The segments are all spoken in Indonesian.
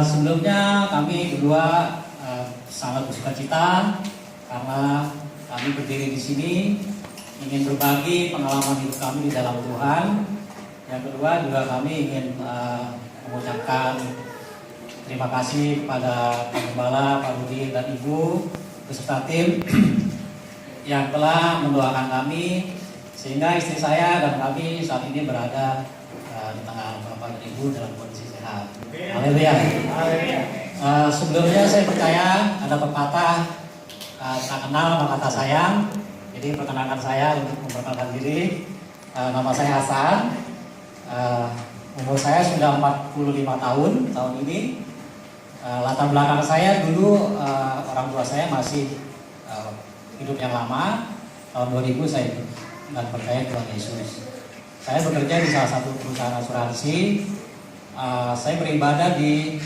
Sebelumnya kami berdua sangat bersuka cita karena kami berdiri di sini ingin berbagi pengalaman hidup kami di dalam Tuhan. Yang kedua juga kami ingin mengucapkan terima kasih kepada Pak Gembala, Pak Rudi dan Ibu beserta tim yang telah mendoakan kami sehingga istri saya dan kami saat ini berada di tengah Bapak dan Ibu dalam kondisi sehat. Haleluya. Sebelumnya saya percaya ada pepatah tak kenal maka tak sayang. Jadi perkenalkan saya untuk memperkenalkan diri. Nama saya Hasan. Umur saya sudah 45 tahun ini. Latar belakang saya dulu orang tua saya masih hidup yang lama. Tahun 2000 saya dan percaya Tuhan Yesus. Saya bekerja di salah satu perusahaan asuransi. Saya beribadah di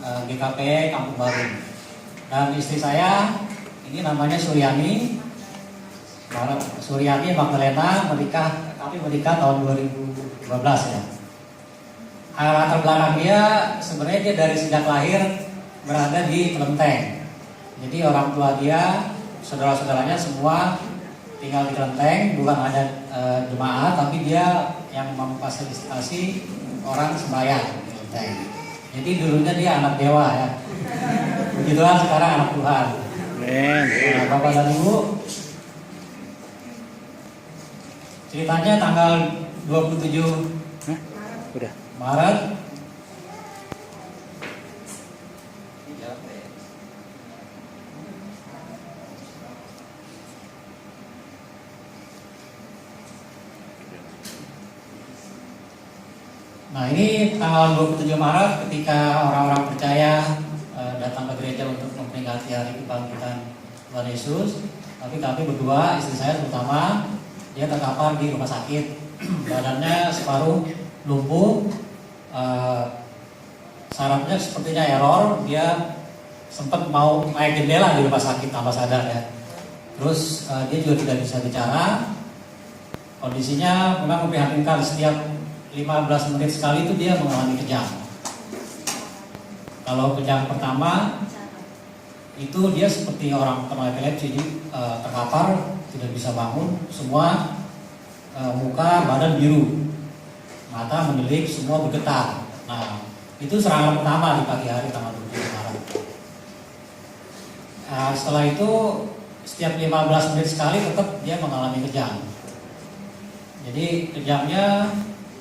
GKP Kampung Baru. Dan istri saya ini namanya Suryani Magdalena, kami menikah tahun 2012 ya. Latar belakang dia sebenarnya dia dari sejak lahir berada di Kelenteng. Jadi orang tua dia, saudara-saudaranya semua tinggal di Kelenteng, bukan ada jemaat, tapi dia yang memfasilitasi orang sembahyang di Kelenteng. Jadi dulunya dia anak dewa ya. Puji Tuhan sekarang anak Tuhan. Nah, Bapak dan Ibu, ceritanya tanggal 27 Maret Nah ini tanggal 27 Maret ketika orang-orang percaya datang ke gereja untuk memperingati hari kebangkitan Tuhan Yesus. Tapi kami berdua, istri saya terutama, dia terkapar di rumah sakit. Badannya separuh lumpuh, sarafnya sepertinya error. Dia sempat mau naik jendela di rumah sakit tanpa sadar ya. Terus dia juga tidak bisa bicara. Kondisinya memang memprihatinkan, setiap 15 menit sekali itu dia mengalami kejang. Kalau kejang pertama itu dia seperti orang kena epilepsi, jadi terkapar, tidak bisa bangun, semua muka, badan biru, mata mendelik, semua bergetar. Nah, itu serangan pertama di pagi hari tanggal 27 Maret. Setelah itu setiap 15 menit sekali tetap dia mengalami kejang. Jadi kejangnya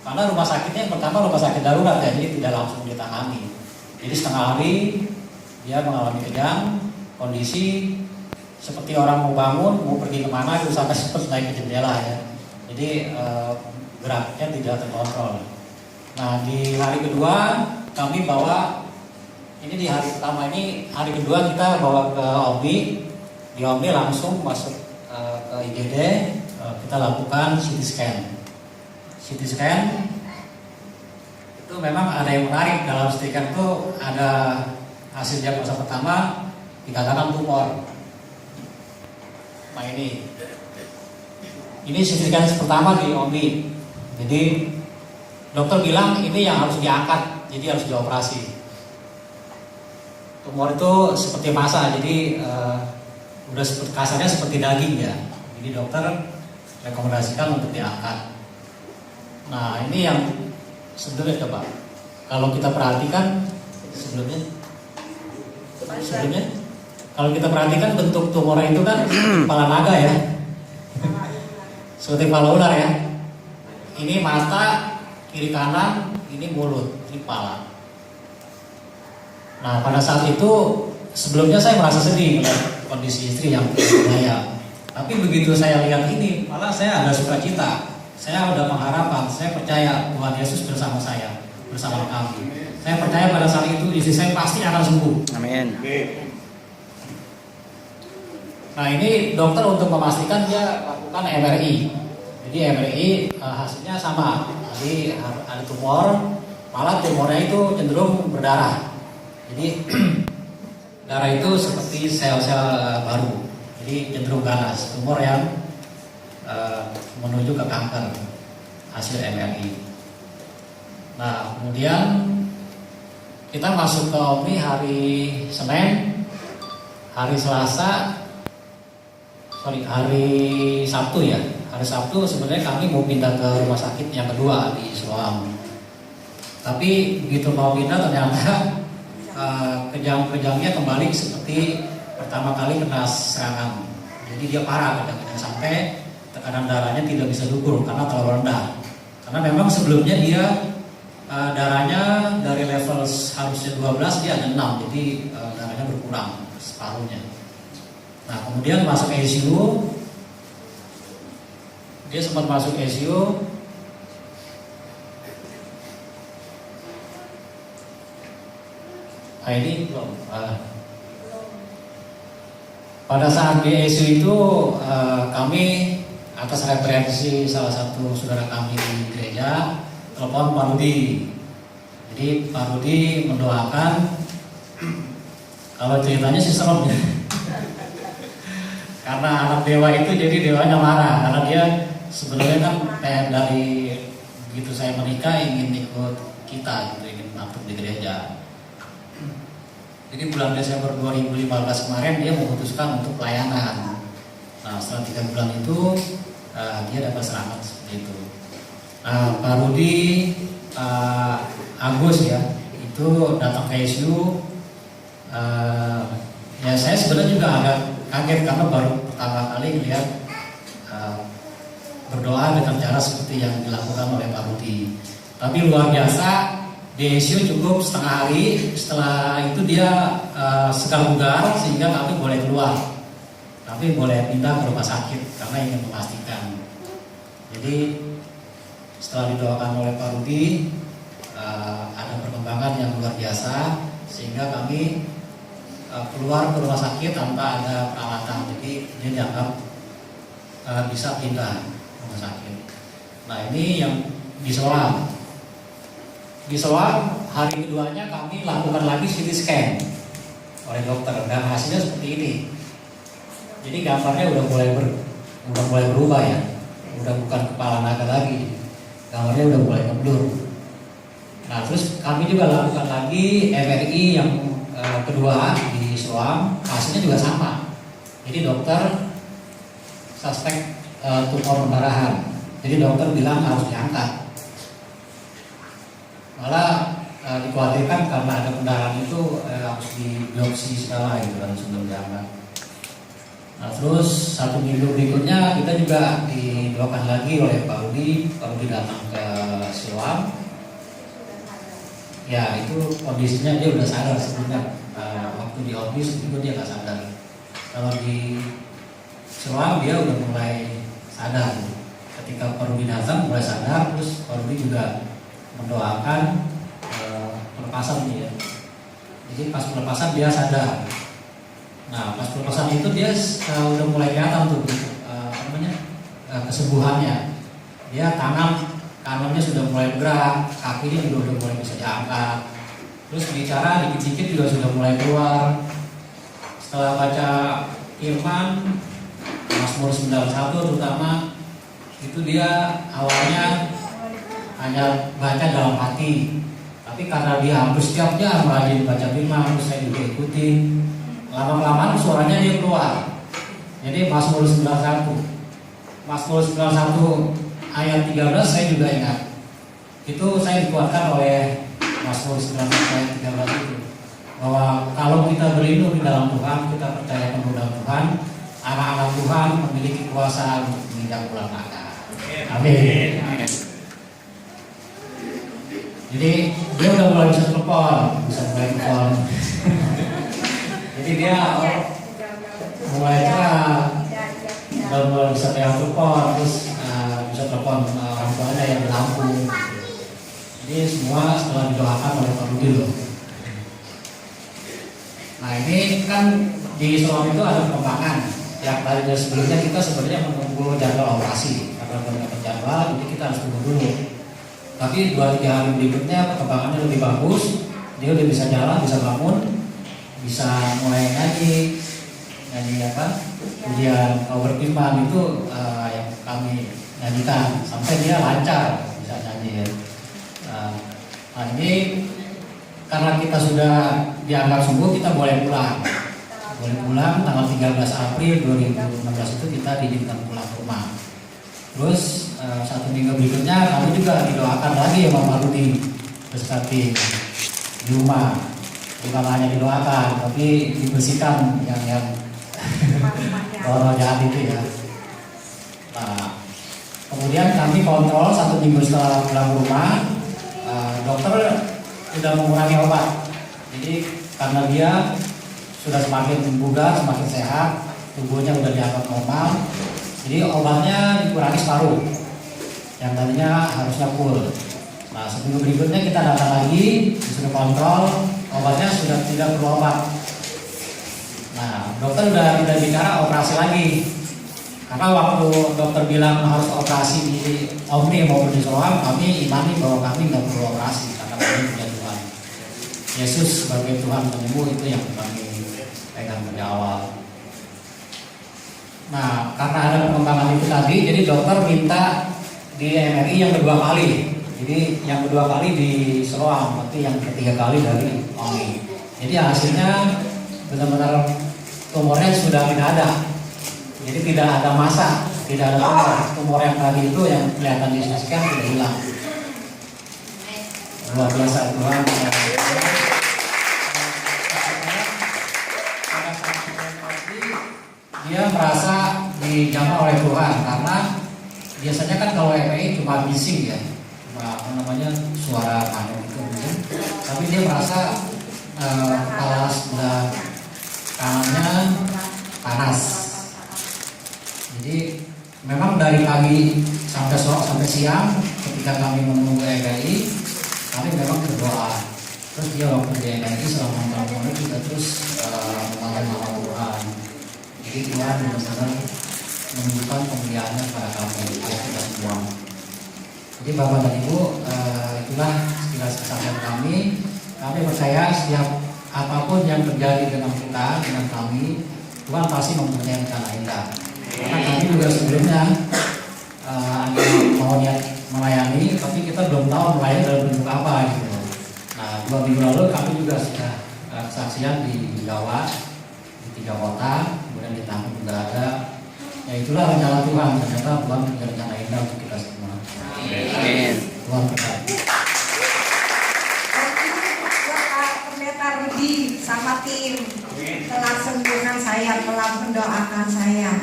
karena rumah sakitnya yang pertama rumah sakit darurat ya, jadi tidak langsung ditangani. Jadi setengah hari dia mengalami kejang, kondisi seperti orang mau bangun, mau pergi kemana itu sampai sempat naik ke jendela ya. Jadi geraknya tidak terkontrol. Nah di hari kedua kami bawa, ini di hari pertama ini, hari kedua kita bawa ke OMI. Di OMI langsung masuk ke IGD, kita lakukan CT scan. CT scan itu memang ada yang menarik. Dalam CT scan itu ada hasil diagnosa pertama dikatakan tumor. Nah ini CT scan pertama di OMI. Jadi dokter bilang ini yang harus diangkat, jadi harus dioperasi. Tumor itu seperti massa, jadi udah seperti kasarnya seperti daging ya. Jadi dokter rekomendasikan untuk diangkat. Nah ini yang sebenarnya coba kalau kita perhatikan sebelumnya kalau kita perhatikan bentuk tumor itu kan kepala naga ya, seperti kepala ular ya. Ini mata kiri kanan, ini mulut, ini kepala. Nah pada saat itu sebelumnya saya merasa sedih melihat kondisi istri yang bahaya. Tapi begitu saya lihat ini malah saya ada sukacita. Saya ada pengharapan, saya percaya Tuhan Yesus bersama saya, bersama kami. Saya percaya pada saat itu istri saya pasti akan sembuh. Amin. Nah ini dokter untuk memastikan dia lakukan MRI. Jadi MRI hasilnya sama. Jadi ada tumor, malah tumornya itu cenderung berdarah. Jadi darah itu seperti sel-sel baru. Jadi cenderung ganas, tumor yang menuju ke kanker hasil MRI. Nah kemudian kita masuk ke OMI hari Senin, hari Selasa, hari Sabtu ya. Hari Sabtu sebenarnya kami mau pindah ke rumah sakit yang kedua di Siloam. Tapi begitu mau pindah ternyata kejang-kejangnya kembali seperti pertama kali kena serangan. Jadi dia parah kadang-kadang sampai tekanan darahnya tidak bisa diukur karena terlalu rendah. Karena memang sebelumnya dia darahnya dari level harusnya 12 dia ada 6, jadi darahnya berkurang separuhnya. Nah kemudian masuk ICU, dia sempat masuk ICU. Nah ini belum. Pada saat di ICU itu kami atas referensi salah satu saudara kami di gereja telepon Pak Rudi. Jadi Pak Rudi mendoakan, kalau ceritanya sih serem ya. Karena anak dewa itu jadi dewanya marah karena dia sebenarnya kan dari begitu saya menikah ingin ikut kita gitu, ingin masuk di gereja. Jadi bulan Desember 2015 kemarin dia memutuskan untuk pelayanan. Nah setelah 3 bulan itu dia dapat selamat seperti itu. Nah Pak Rudi Agus ya itu datang ke ICU. Ya saya sebenarnya juga agak kaget karena baru pertama kali melihat berdoa dengan cara seperti yang dilakukan oleh Pak Rudi. Tapi luar biasa, di ICU cukup setengah hari. Setelah itu dia segar bugar sehingga kami boleh keluar. Kami boleh pindah ke rumah sakit karena ingin memastikan. Jadi setelah didoakan oleh Pak Rudi ada perkembangan yang luar biasa sehingga kami keluar ke rumah sakit tanpa ada perawatan. Jadi dia dianggap bisa pindah rumah sakit. Nah ini yang di Siloam. Di Siloam hari keduanya kami lakukan lagi CT scan oleh dokter dan hasilnya seperti ini. Jadi gambarnya udah mulai berubah ya, udah bukan kepala naga lagi, gambarnya udah mulai ngeblur. Nah terus kami juga lakukan lagi MRI yang kedua di Siloam, hasilnya juga sama. Jadi dokter suspek tumor pendarahan. Jadi dokter bilang harus diangkat. Malah dikhawatirkan karena ada pendarahan itu harus dibiopsi segala gitu kan sebelum diangkat. Nah terus 1 minggu berikutnya kita juga didoakan lagi oleh Pak Rudi. Pak Rudi datang ke Siloam. Ya itu kondisinya dia udah sadar sebenarnya. Waktu di office itu dia nggak sadar. Kalau di Siloam dia udah mulai sadar. Ketika Pak Rudi datang mulai sadar. Terus Pak Rudi juga mendoakan pelepasan dia. Jadi pas pelepasan dia sadar. Nah pas pelepasan itu dia udah mulai kelihatan tuh kesembuhannya. Dia kanannya sudah mulai bergerak, kakinya juga udah mulai bisa diangkat. Terus bicara dikit-dikit juga sudah mulai keluar. Setelah baca firman Mazmur 91 terutama, itu dia awalnya hanya baca dalam hati. Tapi karena dia hampir setiap jam rajin baca firman, terus saya juga ikutin. Lama-lama suaranya dia keluar. Jadi Mazmur 91 ayat 13 saya juga ingat. Itu saya dikuatkan oleh Mazmur 91 ayat 13 itu. Bahwa kalau kita berlindung di dalam Tuhan, kita percaya penuh dalam Tuhan, anak-anak Tuhan memiliki kuasa untuk menginjak bulan naga. Amin. Jadi dia udah mulai bisa telepon. Jadi dia mulai udah mulai bisa telepon, terus bisa telepon orang tuanya yang di Lampung. Jadi semua setelah didoakan oleh Pak Rudi loh. Nah ini kan di Siloam itu ada perkembangan. Yang dari sebelumnya kita sebenarnya menunggu jadwal operasi. Karena belum dapat jadwal, jadi kita harus tunggu dulu. Tapi 2-3 hari berikutnya perkembangannya lebih bagus. Dia udah bisa jalan, bisa bangun, bisa mulai nyanyi apa? Kemudian kau berfirman itu yang kami nyanyikan sampai dia lancar bisa nyanyi. Nah ini karena kita sudah dianggap sembuh, kita boleh pulang. Boleh pulang tanggal 13 April 2016 itu kita diizinkan pulang ke rumah. Terus 1 minggu berikutnya kami juga didoakan lagi ya Mama Rudi Bestati di rumah. Bukan hanya didoakan, tapi dibersihkan yang roh jahat itu ya. Nah, kemudian kami kontrol 1 minggu setelah pulang ke rumah, dokter sudah mengurangi obat. Jadi karena dia sudah semakin bugar, semakin sehat, tubuhnya sudah dianggap normal. Jadi obatnya dikurangi separuh, yang tadinya harusnya full. Nah, seminggu berikutnya kita datang lagi, disuruh kontrol, obatnya sudah tidak perlu obat. Nah, dokter sudah tidak bicara operasi lagi. Karena waktu dokter bilang harus operasi di Omni maupun di Siloam, kami imani bahwa kami nggak perlu operasi karena kami punya Tuhan. Yesus sebagai Tuhan penyembuh itu yang kami pegang dari awal. Nah, karena ada pengembangan itu tadi, jadi dokter minta di MRI yang kedua kali. Jadi yang kedua kali di Siloam, berarti yang ketiga kali dari Omni. Jadi hasilnya benar-benar tumornya sudah tidak ada. Jadi tidak ada massa, tidak ada tumor. Tumor yang tadi itu yang kelihatan di scan sudah hilang. Luar biasa Tuhan. Dia merasa dijamah oleh Tuhan karena biasanya kan kalau MRI cuma bising ya, cuma suara panen itu, tapi dia merasa kepala sebelah kanannya panas. Jadi memang dari pagi sampai siang ketika kami menunggu MRI, kami memang berdoa. Terus dia waktu di MRI selama 4 menit kita terus memanggil nama Tuhan. Jadi Tuhan benar-benar menunjukkan kemuliaannya pada kami, kita semua. Jadi Bapak dan Ibu, itulah sekilas kesaksian kami. Kami percaya setiap apapun yang terjadi dengan kita, dengan kami, Tuhan pasti mempunyai rencana indah. Karena kami juga sebelumnya mau niat melayani, tapi kita belum tahu melayani dalam bentuk apa gitu. Nah, 2 minggu lalu kami juga sudah kesaksian di Jawa, di 3 kota, kemudian di Tangerang juga ada. Ya itulah rencana Tuhan, ternyata Tuhan punya rencana indah untuk kita semua. Amin. Tuhan berkati. Bapak Pendeta Rudi sama tim telah sembuhkan saya, telah mendoakan saya.